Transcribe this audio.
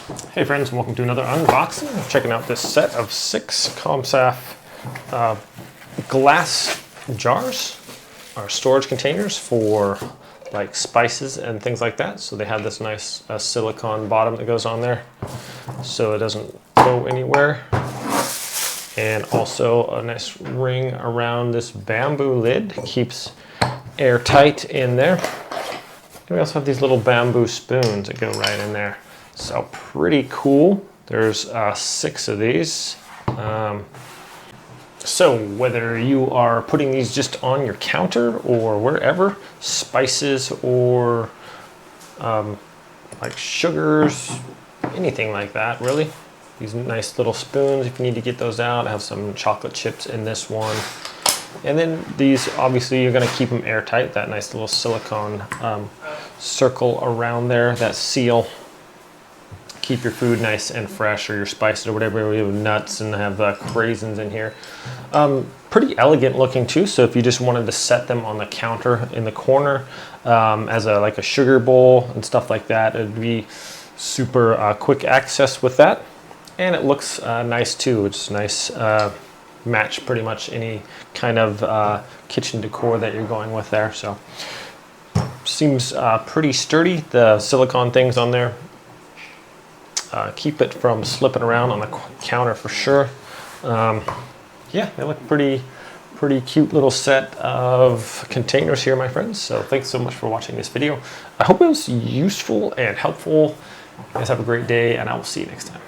Hey friends, welcome to another unboxing. I'm checking out this set of 6 ComSaf glass jars, or storage containers for like spices and things like that. So they have this nice silicone bottom that goes on there so it doesn't go anywhere. And also a nice ring around this bamboo lid, keeps airtight in there. We also have these little bamboo spoons that go right in there. So pretty cool. There's 6 of these. So whether you are putting these just on your counter or wherever, spices or like sugars, anything like that really. These nice little spoons if you need to get those out. I have some chocolate chips in this one. And then these, obviously you're gonna keep them airtight, that nice little silicone circle around there, that seal. Keep your food nice and fresh, or your spices or whatever. We have nuts and have craisins in here. Pretty elegant looking too, so if you just wanted to set them on the counter in the corner as like a sugar bowl and stuff like that, it'd be super quick access with that. And it looks nice too. It's nice, match pretty much any kind of kitchen decor that you're going with there. So seems pretty sturdy. The silicone things on there keep it from slipping around on the counter for sure. Yeah, they look pretty cute little set of containers here, my friends. So thanks so much for watching this video. I hope it was useful and helpful. You guys have a great day, and I will see you next time.